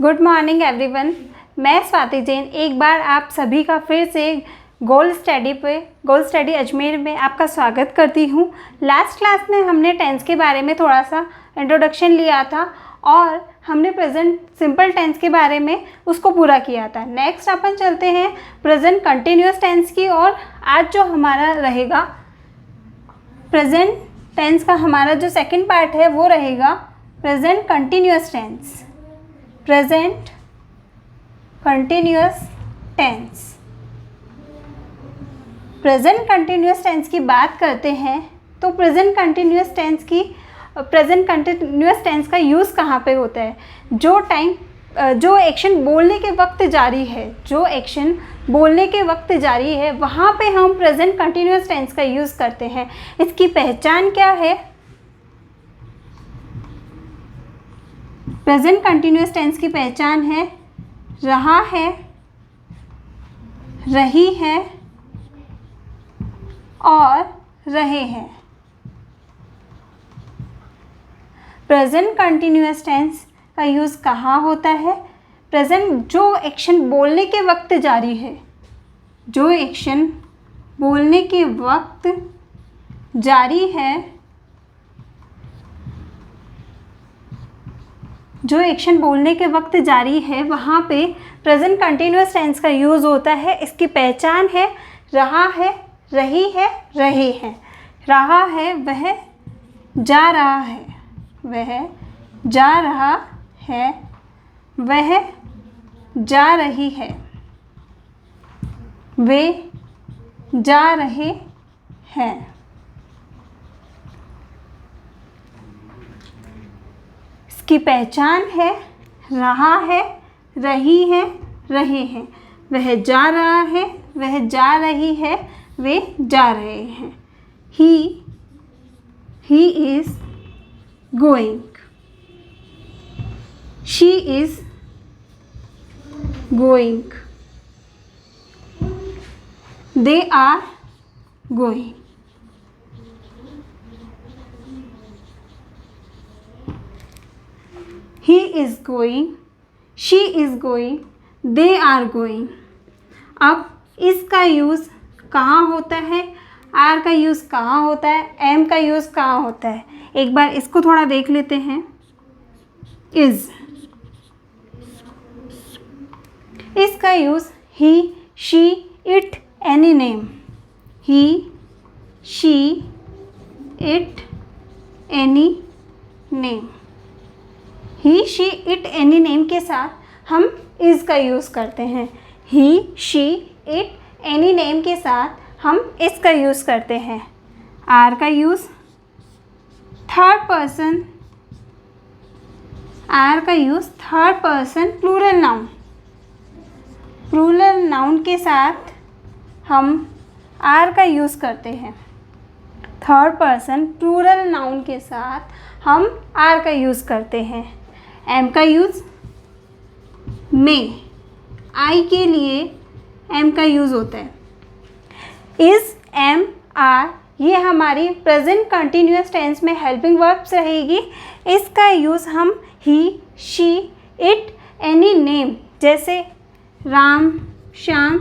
Good morning everyone. मैं स्वाति जैन एक बार आप सभी का फिर से गोल्ड स्टडी अजमेर में आपका स्वागत करती हूँ। लास्ट क्लास में हमने टेंस के बारे में थोड़ा सा इंट्रोडक्शन लिया था और हमने प्रेजेंट सिंपल टेंस के बारे में उसको पूरा किया था। नेक्स्ट अपन चलते हैं प्रेजेंट कंटिन्यूअस टेंस की और आज जो हमारा रहेगा प्रेजेंट टेंस का हमारा जो सेकंड पार्ट है वो रहेगा present continuous tense. Present continuous tense. Present continuous tense की बात करते हैं तो प्रेजेंट कंटिन्यूअस टेंस का यूज़ कहाँ पे होता है? जो एक्शन बोलने के वक्त जारी है वहाँ पे हम प्रेजेंट कंटिन्यूअस टेंस का यूज़ करते हैं। इसकी पहचान क्या है? प्रेजेंट कंटिन्यूअस टेंस की पहचान है रहा है, रही है और रहे हैं। प्रेजेंट कंटिन्यूअस टेंस का यूज़ कहाँ होता है? प्रेजेंट जो एक्शन बोलने के वक्त जारी है, जो एक्शन बोलने के वक्त जारी है, वहाँ पे प्रेजेंट कंटिन्यूअस टेंस का यूज़ होता है। इसकी पहचान है रहा है, रही है, रहे हैं। रहा है वह जा रहा है, वह जा रहा है, वह जा रही है, वे जा रहे हैं। की पहचान है रहा है, रही है, रहे हैं। वह जा रहा है, वह जा रही है, वे जा रहे हैं। he is going, she is going, they are going। He is going, she is going, they are going। अब इसका यूज़ कहाँ होता है? आर का यूज़ कहाँ होता है? एम का यूज़ कहाँ होता है? एक बार इसको थोड़ा देख लेते हैं। इज़, इसका use he, she, it, any name. He, she, it, any name. He, she, it, any name के साथ हम इज़ का यूज़ करते हैं। ही, शी, इट, एनी नेम के साथ हम इस का यूज़ करते हैं। आर का यूज़ थर्ड पर्सन, आर का use third person plural noun. Plural noun के साथ हम आर का यूज़ करते हैं। थर्ड पर्सन प्लूरल नाउन के साथ हम आर का यूज़ करते हैं। एम का यूज़ में, आई के लिए एम का यूज़ होता है। इज़, एम, आर ये हमारी प्रेजेंट कंटिन्यूअस टेंस में हेल्पिंग वर्ब्स रहेगी। इसका यूज़ हम ही, शी, इट, एनी नेम जैसे राम, श्याम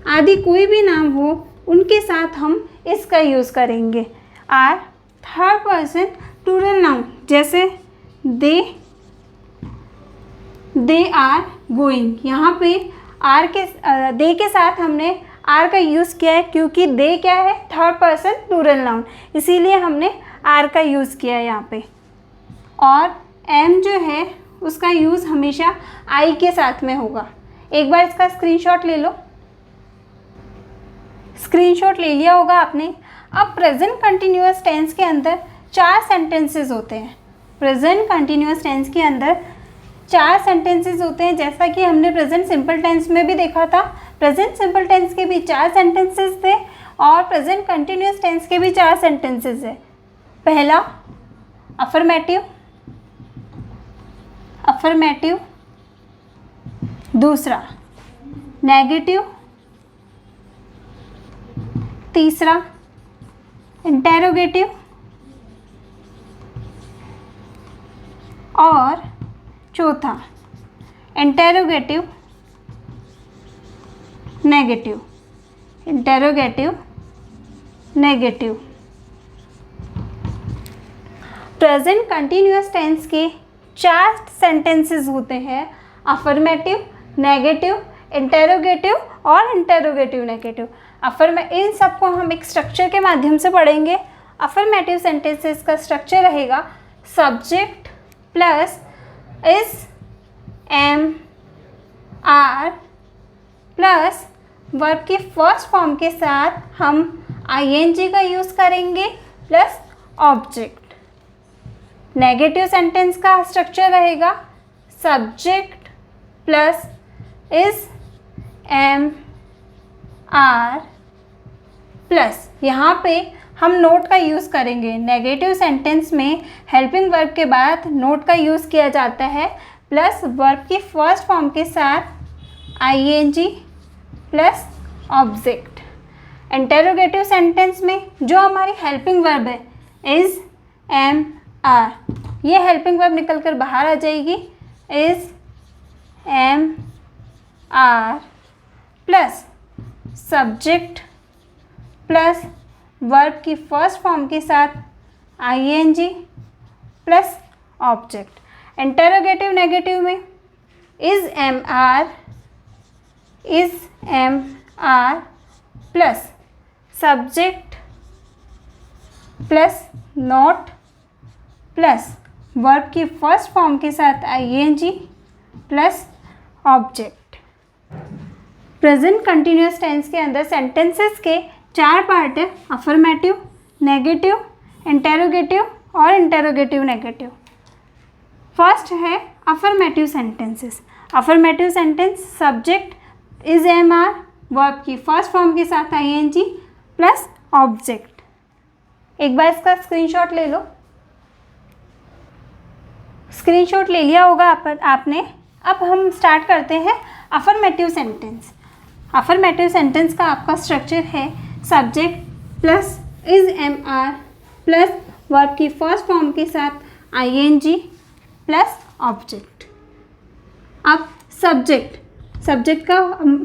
आदि कोई भी नाम हो उनके साथ हम इसका यूज़ करेंगे। Are third person plural noun जैसे दे आर गोइंग। यहाँ पे दे के साथ हमने आर का यूज़ किया है क्योंकि दे क्या है? थर्ड पर्सन प्लूरल नाउन, इसीलिए हमने आर का यूज़ किया है यहाँ पे। और एम जो है उसका यूज़ हमेशा आई के साथ में होगा। एक बार इसका स्क्रीनशॉट ले लो। स्क्रीनशॉट ले लिया होगा आपने। अब प्रेजेंट कंटिन्यूअस टेंस के अंदर 4 सेंटेंसेस होते हैं। प्रेजेंट कंटिन्यूअस टेंस के अंदर 4 सेंटेंसेस होते हैं, जैसा कि हमने प्रेजेंट सिंपल टेंस में भी देखा था। प्रेजेंट सिंपल टेंस के भी 4 सेंटेंसेस थे और प्रेजेंट कंटिन्यूअस टेंस के भी 4 सेंटेंसेस है। पहला अफर्मेटिव, दूसरा नेगेटिव, तीसरा इंटेरोगेटिव और चौथा interrogative negative, interrogative negative. Present continuous tense के 4 सेंटेंसेस होते हैं, अफर्मेटिव, नेगेटिव, इंटेरोगेटिव और इंटेरोगेटिव नेगेटिव। इन सबको हम एक स्ट्रक्चर के माध्यम से पढ़ेंगे। अफर्मेटिव सेंटेंसेस का स्ट्रक्चर रहेगा subject plus is, am, are plus verb की फर्स्ट फॉर्म के साथ हम आईएनजी का यूज़ करेंगे प्लस ऑब्जेक्ट। नेगेटिव सेंटेंस का स्ट्रक्चर रहेगा subject plus is, am, are plus यहाँ पे हम नोट का यूज़ करेंगे। नेगेटिव सेंटेंस में हेल्पिंग वर्ब के बाद नोट का यूज़ किया जाता है प्लस वर्ब की फर्स्ट फॉर्म के साथ ING plus object. Interrogative sentence में जो हमारी हेल्पिंग वर्ब है इज, एम, आर, ये हेल्पिंग वर्ब निकल कर बाहर आ जाएगी। Is, am, are plus subject plus verb की फर्स्ट फॉर्म के साथ ING plus object. Interrogative negative में is, am, are, is, am, are plus subject plus not plus verb की फर्स्ट फॉर्म के साथ ING plus object. Present continuous tense के अंदर sentences के 4 पार्ट है, अफर्मेटिव, नेगेटिव, इंटेरोगेटिव और इंटेरोगेटिव नेगेटिव। फर्स्ट है affirmative sentences. Affirmative sentence subject is, am, are, verb की फर्स्ट फॉर्म के साथ आईएनजी प्लस ऑब्जेक्ट। एक बार इसका स्क्रीनशॉट ले लो। स्क्रीनशॉट ले लिया होगा आपने। अब हम स्टार्ट करते हैं अफर्मेटिव सेंटेंस। अफर्मेटिव सेंटेंस का आपका स्ट्रक्चर है subject plus is, am, are plus verb की फर्स्ट फॉर्म के साथ आईएनजी प्लस ऑब्जेक्ट। अब सब्जेक्ट का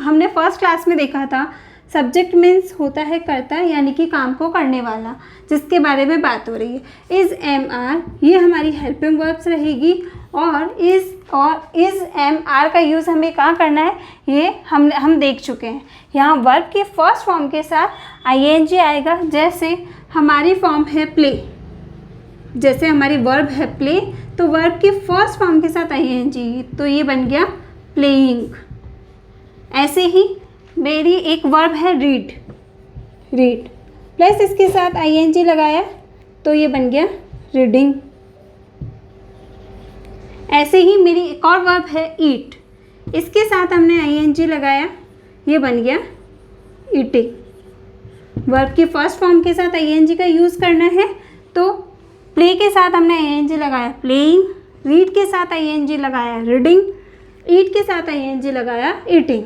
हमने फर्स्ट क्लास में देखा था। सब्जेक्ट मीन्स होता है कर्ता, यानी कि काम को करने वाला, जिसके बारे में बात हो रही है। इज, एम, आर ये हमारी हेल्पिंग वर्ब्स रहेगी और इज, एम, आर का यूज़ हमें कहाँ करना है ये हम देख चुके हैं। यहाँ वर्ब के फर्स्ट फॉर्म के साथ आईएनजी आएगा। जैसे हमारी फॉर्म है प्ले, जैसे हमारी वर्ब है प्ले, तो वर्ब की फर्स्ट फॉर्म के साथ आईएनजी, तो ये बन गया प्लेइंग। ऐसे ही मेरी एक वर्ब है रीड प्लस इसके साथ आईएनजी लगाया तो ये बन गया रीडिंग। ऐसे ही मेरी एक और वर्ब है ईट, इसके साथ हमने आईएनजी लगाया, ये बन गया ईटिंग। वर्ब की फर्स्ट फॉर्म के साथ आईएनजी का यूज़ करना है, तो प्ले के साथ हमने आईएनजी लगाया प्लेइंग, रीड के साथ आईएनजी लगाया रीडिंग, ईट के साथ आईएनजी लगाया ईटिंग।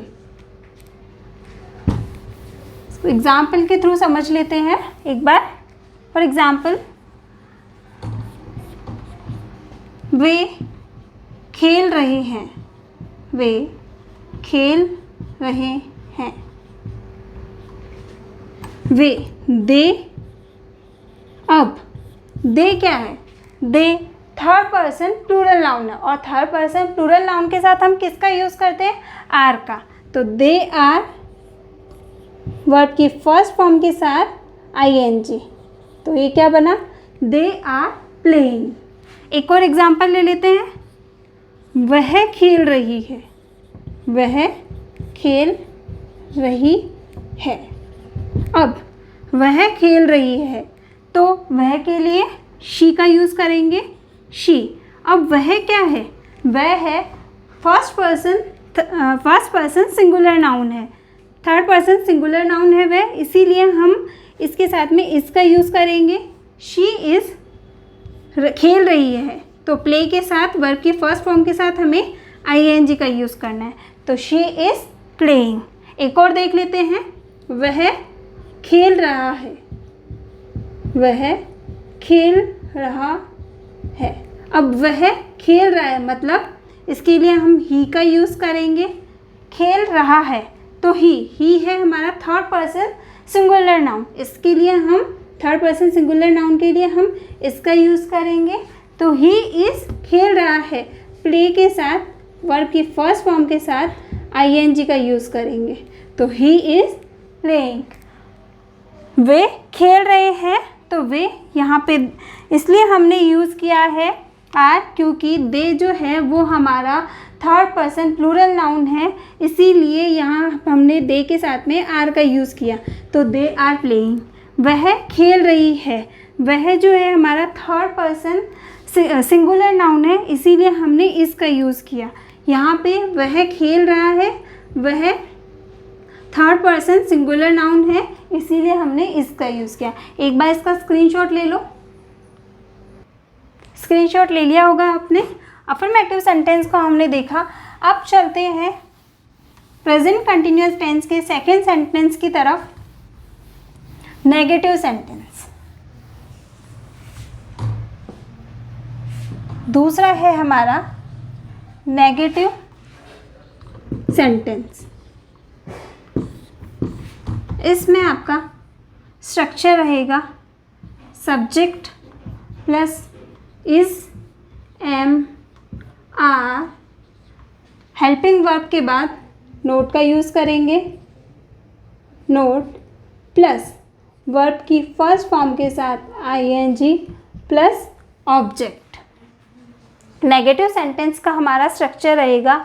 एग्जाम्पल के थ्रू समझ लेते हैं एक बार। फॉर एग्जाम्पल, वे खेल रहे हैं, वे खेल रहे हैं। वे, दे, अब दे क्या है? They third person plural noun है और थर्ड पर्सन प्लूरल नाउन के साथ हम किसका यूज़ करते हैं? आर का। तो दे आर वर्ब की फर्स्ट फॉर्म के साथ आईएनजी, तो ये क्या बना? They are playing. एक और एग्जांपल ले लेते हैं, वह खेल रही है, वह खेल रही है। अब वह खेल रही है तो वह के लिए शी का यूज़ करेंगे, शी। अब वह क्या है? वह है फर्स्ट पर्सन सिंगुलर नाउन है, थर्ड पर्सन सिंगुलर नाउन है वह, इसीलिए हम इसके साथ में इसका यूज़ करेंगे। शी इज़ खेल रही है, तो प्ले के साथ वर्ब की फर्स्ट फॉर्म के साथ हमें आईएनजी का यूज़ करना है, तो शी इज़ प्लेइंग। एक और देख लेते हैं, वह खेल रहा है, वह खेल रहा है। अब वह खेल रहा है मतलब इसके लिए हम ही का यूज़ करेंगे। खेल रहा है तो ही है हमारा थर्ड पर्सन सिंगुलर नाउन, इसके लिए हम थर्ड पर्सन सिंगुलर नाउन के लिए हम इसका यूज़ करेंगे। तो ही इज़ खेल रहा है, प्ले के साथ वर्ब की फर्स्ट फॉर्म के साथ ing का यूज़ करेंगे। तो ही इज़ प्लेइंग। वे खेल रहे हैं तो वे यहाँ पे इसलिए हमने यूज़ किया है आर, क्योंकि दे जो है वो हमारा थर्ड पर्सन प्लूरल नाउन है, इसीलिए यहाँ हमने दे के साथ में आर का यूज़ किया। तो दे आर प्लेइंग। वह खेल रही है, वह जो है हमारा थर्ड पर्सन सिंगुलर नाउन है, इसीलिए हमने इसका यूज़ किया। यहाँ पे वह खेल रहा है, वह थर्ड पर्सन सिंगुलर नाउन है, इसीलिए हमने इसका यूज़ किया। एक बार इसका स्क्रीनशॉट ले लो। स्क्रीनशॉट ले लिया होगा आपने। अफर्मेटिव सेंटेंस को हमने देखा। अब चलते हैं प्रेजेंट कंटिन्यूअस टेंस के सेकेंड सेंटेंस की तरफ। नेगेटिव सेंटेंस दूसरा है हमारा नेगेटिव सेंटेंस। इसमें आपका स्ट्रक्चर रहेगा subject plus is, am, are, helping verb के बाद नोट का यूज़ करेंगे, नोट प्लस वर्ब की फर्स्ट फॉर्म के साथ ing plus object. Negative sentence का हमारा स्ट्रक्चर रहेगा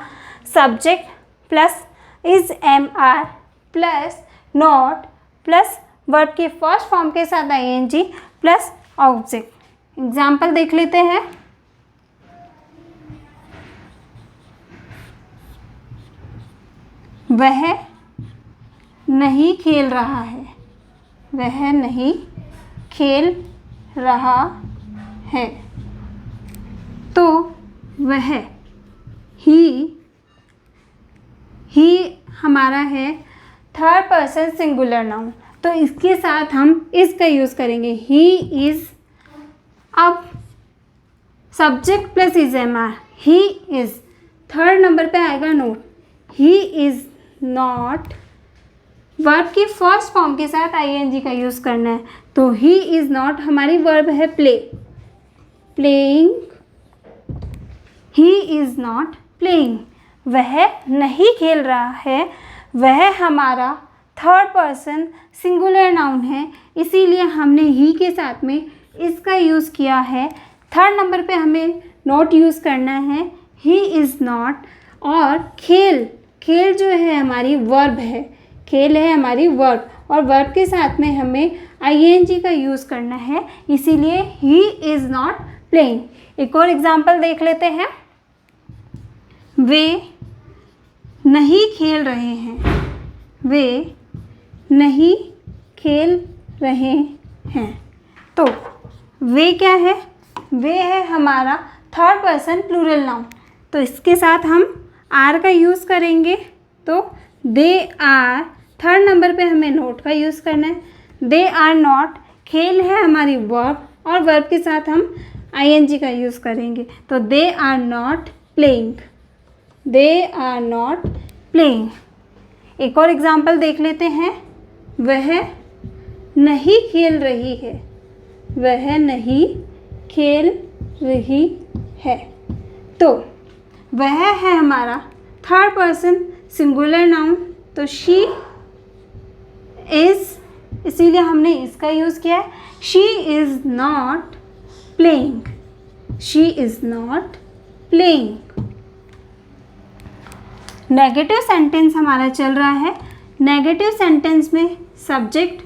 subject plus is, am, are plus not plus verb के फर्स्ट फॉर्म के साथ ing प्लस ऑब्जेक्ट। एग्जाम्पल देख लेते हैं। वह नहीं खेल रहा है, वह नहीं खेल रहा है। तो वह ही हमारा है थर्ड पर्सन सिंगुलर नाउन, तो इसके साथ हम इसका यूज़ करेंगे ही इज़। अब subject plus is, am, are, he is. Third number पे आएगा not, he is not. Verb की फर्स्ट फॉर्म के साथ ing का यूज़ करना है। तो ही इज़ नॉट हमारी वर्ब है play, playing. He is not playing. वह नहीं खेल रहा है, वह हमारा थर्ड पर्सन सिंगुलर नाउन है, इसीलिए हमने ही के साथ में इसका यूज़ किया है। थर्ड नंबर पे हमें नॉट यूज़ करना है, ही इज़ नॉट। और खेल, खेल जो है हमारी वर्ब है, खेल है हमारी वर्ब, और वर्ब के साथ में हमें ing का यूज़ करना है, इसीलिए ही इज़ नॉट प्लेइंग। एक और एग्जाम्पल देख लेते हैं। वे नहीं खेल रहे हैं, वे नहीं खेल रहे हैं। तो वे क्या है, वे है हमारा थर्ड पर्सन प्लूरल नाउन, तो इसके साथ हम आर का यूज़ करेंगे। तो दे आर, थर्ड नंबर पे हमें नोट का यूज़ करना है। दे आर नॉट, खेल है हमारी वर्ब, और वर्ब के साथ हम ing का यूज़ करेंगे। तो they are not playing, they are not playing. एक और एग्जाम्पल देख लेते हैं। वह नहीं खेल रही है, वह नहीं खेल रही है। तो वह है हमारा थर्ड पर्सन सिंगुलर नाउन, तो शी इज़, इसीलिए हमने इसका यूज़ किया है। She is not playing, she is not playing. Negative sentence हमारा चल रहा है। नेगेटिव सेंटेंस में सब्जेक्ट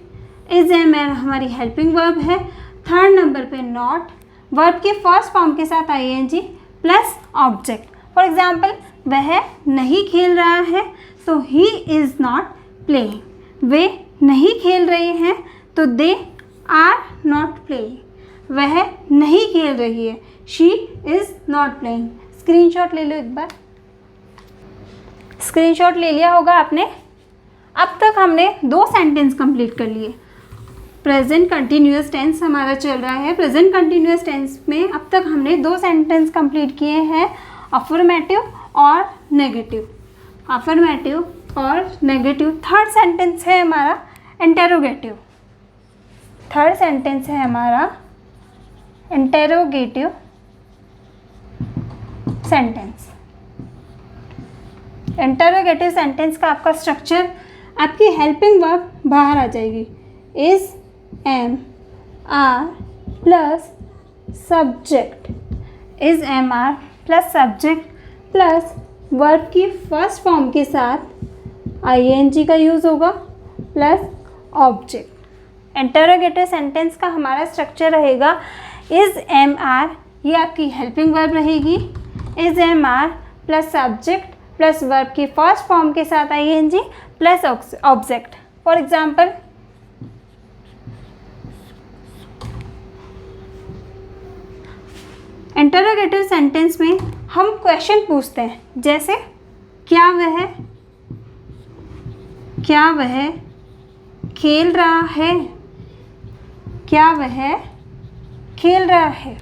इज, एम, आर हमारी हेल्पिंग वर्ब है। थर्ड नंबर पे नॉट, वर्ब के फर्स्ट फॉर्म के साथ ing plus object. For example, वह नहीं खेल रहा है, तो ही इज़ नॉट प्लेइंग। वे नहीं खेल रहे हैं, तो दे आर नॉट प्लेइंग। वह नहीं खेल रही है, she is not playing. Screenshot ले लो एक बार। स्क्रीनशॉट ले लिया होगा आपने। अब तक हमने 2 सेंटेंस कंप्लीट कर लिए। प्रेजेंट कंटिन्यूअस टेंस हमारा चल रहा है। प्रेजेंट कंटिन्यूअस टेंस में अब तक हमने 2 सेंटेंस कंप्लीट किए हैं, अफर्मेटिव और नेगेटिव, अफर्मेटिव और नेगेटिव। थर्ड सेंटेंस है हमारा इंटेरोगेटिव, थर्ड सेंटेंस है हमारा इंटेरोगेटिव सेंटेंस। इंटेरोगेटिव सेंटेंस का आपका स्ट्रक्चर, आपकी हेल्पिंग वर्ब बाहर आ जाएगी, is, am, are plus subject, is, am, are plus subject plus verb की फर्स्ट फॉर्म के साथ आईएनजी का यूज़ होगा प्लस ऑब्जेक्ट। इंटेरोगेटिव सेंटेंस का हमारा स्ट्रक्चर रहेगा इज, एम, आर, ये आपकी हेल्पिंग वर्ब रहेगी, is, am, are plus subject plus verb की फर्स्ट फॉर्म के साथ ING plus object. For example, interrogative sentence में हम क्वेश्चन पूछते हैं, जैसे क्या वह खेल रहा है, क्या वह खेल रहा है।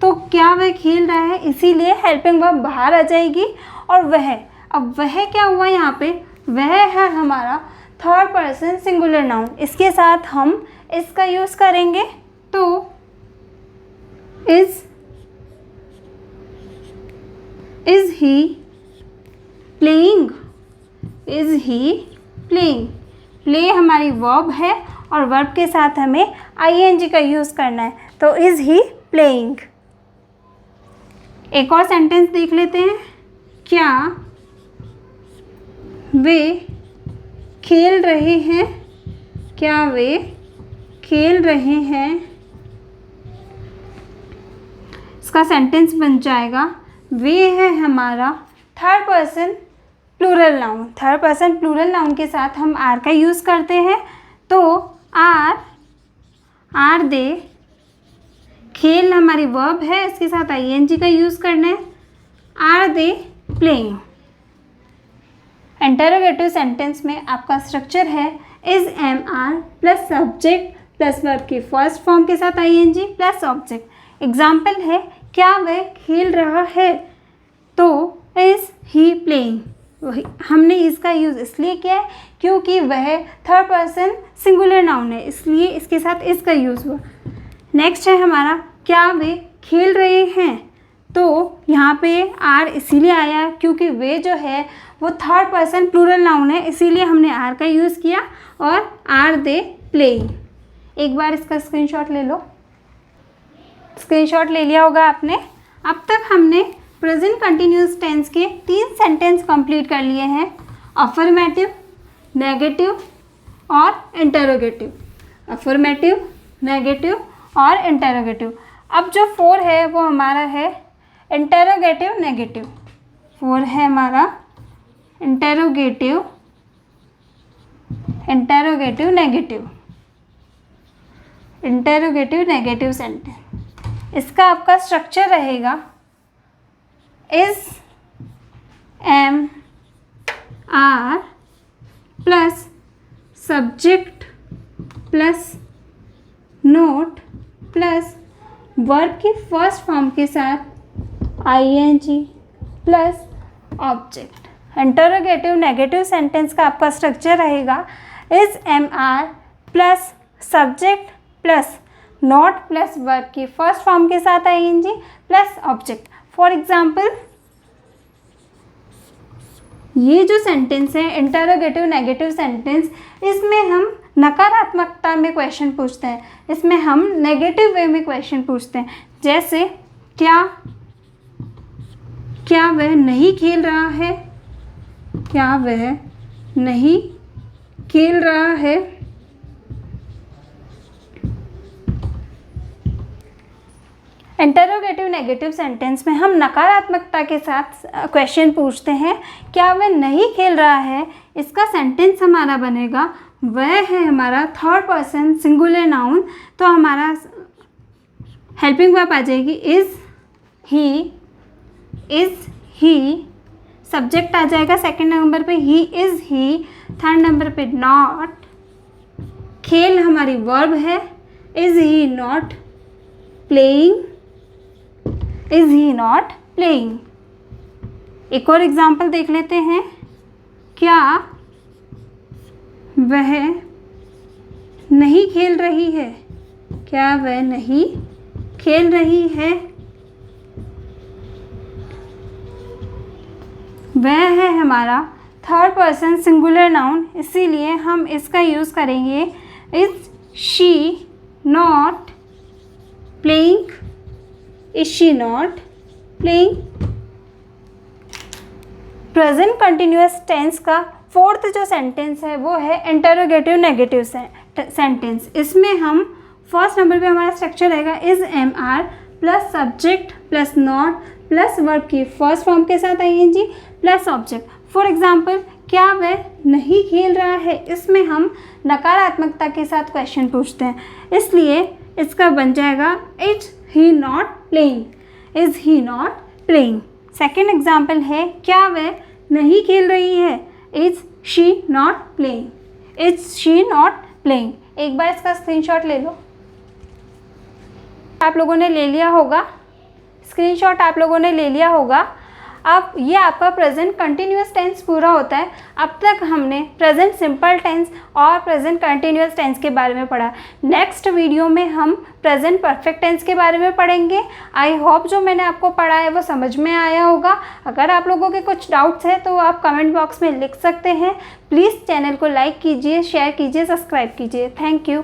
तो क्या वह खेल रहा है, इसीलिए हेल्पिंग वर्ब बाहर आ जाएगी। और वह, अब वह क्या हुआ यहाँ पे, वह है हमारा थर्ड पर्सन सिंगुलर नाउन, इसके साथ हम इसका यूज़ करेंगे। तो is he playing, is he playing, play हमारी वर्ब है और वर्ब के साथ हमें आईएनजी का यूज़ करना है, तो इज ही प्लेइंग। एक और सेंटेंस देख लेते हैं, क्या वे खेल रहे हैं, क्या वे खेल रहे हैं। इसका सेंटेंस बन जाएगा, वे है हमारा third person plural noun, third person plural noun के साथ हम आर का यूज़ करते हैं। तो आर दे, खेल हमारी वर्ब है, इसके साथ आईएनजी का यूज़ करना है, are they playing. Interrogative sentence में आपका स्ट्रक्चर है is, am, are plus subject plus verb की फर्स्ट फॉर्म के साथ आईएनजी प्लस ऑब्जेक्ट। एग्जाम्पल है, क्या वह खेल रहा है, तो इज ही प्लेइंग। वही हमने इसका यूज़ इसलिए किया है क्योंकि वह थर्ड पर्सन सिंगुलर नाउन है, इसलिए इसके साथ इसका यूज़ हुआ। नेक्स्ट है हमारा, क्या वे खेल रहे हैं, तो यहाँ पे आर इसीलिए आया क्योंकि वे जो है वो थर्ड पर्सन प्लूरल नाउन है, इसीलिए हमने आर का यूज़ किया, और आर दे प्लेइंग। एक बार इसका स्क्रीनशॉट ले लो, स्क्रीनशॉट ले लिया होगा आपने। अब तक हमने प्रेजेंट कंटिन्यूस टेंस के 3 सेंटेंस कंप्लीट कर लिए हैं, अफर्मेटिव, नेगेटिव और इंटरोगेटिव, अफर्मेटिव, नेगेटिव और इंटरोगेटिव। अब जो 4 है वो हमारा है इंटरोगेटिव नेगेटिव, 4 है हमारा interrogative, interrogative negative, interrogative negative sentence. इसका आपका स्ट्रक्चर रहेगा is, am, are plus subject plus not plus verb की फर्स्ट फॉर्म के साथ ING plus object. Interrogative negative sentence का आपका स्ट्रक्चर रहेगा is, am, are plus subject plus not plus verb की फर्स्ट फॉर्म के साथ ING plus object. For example, ये जो सेंटेंस है इंटरोगेटिव नेगेटिव सेंटेंस, इसमें हम नकारात्मकता में क्वेश्चन पूछते हैं, इसमें हम नेगेटिव वे में क्वेश्चन पूछते हैं। जैसे क्या वह नहीं खेल रहा है, क्या वह नहीं खेल रहा है। इंटरोगेटिव नेगेटिव सेंटेंस में हम नकारात्मकता के साथ क्वेश्चन पूछते हैं, क्या वह नहीं खेल रहा है। इसका सेंटेंस हमारा बनेगा, वह है हमारा थर्ड पर्सन सिंगुलर नाउन, तो हमारा हेल्पिंग वर्ब आ जाएगी इज ही, सब्जेक्ट आ जाएगा सेकंड नंबर पे ही, इज ही, थर्ड नंबर पे नॉट, खेल हमारी वर्ब है, is he not playing, is he not playing. एक और एग्जाम्पल देख लेते हैं। क्या वह नहीं खेल रही है? क्या वह नहीं खेल रही है? वह है हमारा थर्ड पर्सन सिंगुलर नाउन, इसीलिए हम इसका यूज़ करेंगे is she not playing? Is she not playing? Present continuous tense का फोर्थ जो सेंटेंस है वो है इंटरोगेटिव नेगेटिव सेंटेंस। इसमें हम फर्स्ट नंबर पे हमारा स्ट्रक्चर रहेगा is am are plus subject plus not plus verb की फर्स्ट फॉर्म के साथ ING plus object. For example, क्या वह नहीं खेल रहा है? इसमें हम नकारात्मकता के साथ क्वेश्चन पूछते हैं, इसलिए इसका बन जाएगा is he not playing? Is he not playing. Second example है, क्या वह नहीं खेल रही है? Is she not playing? Is she not playing. एक बार इसका स्क्रीनशॉट ले लो। आप लोगों ने ले लिया होगा, स्क्रीनशॉट आप लोगों ने ले लिया होगा। अब ये आपका प्रेजेंट कंटिन्यूअस टेंस पूरा होता है। अब तक हमने प्रेजेंट सिंपल टेंस और प्रेजेंट कंटिन्यूअस टेंस के बारे में पढ़ा। नेक्स्ट वीडियो में हम प्रेजेंट परफेक्ट टेंस के बारे में पढ़ेंगे। आई होप जो मैंने आपको पढ़ा है वो समझ में आया होगा। अगर आप लोगों के कुछ डाउट्स हैं तो आप कमेंट बॉक्स में लिख सकते हैं। प्लीज़ चैनल को लाइक कीजिए, शेयर कीजिए, सब्सक्राइब कीजिए। Thank you.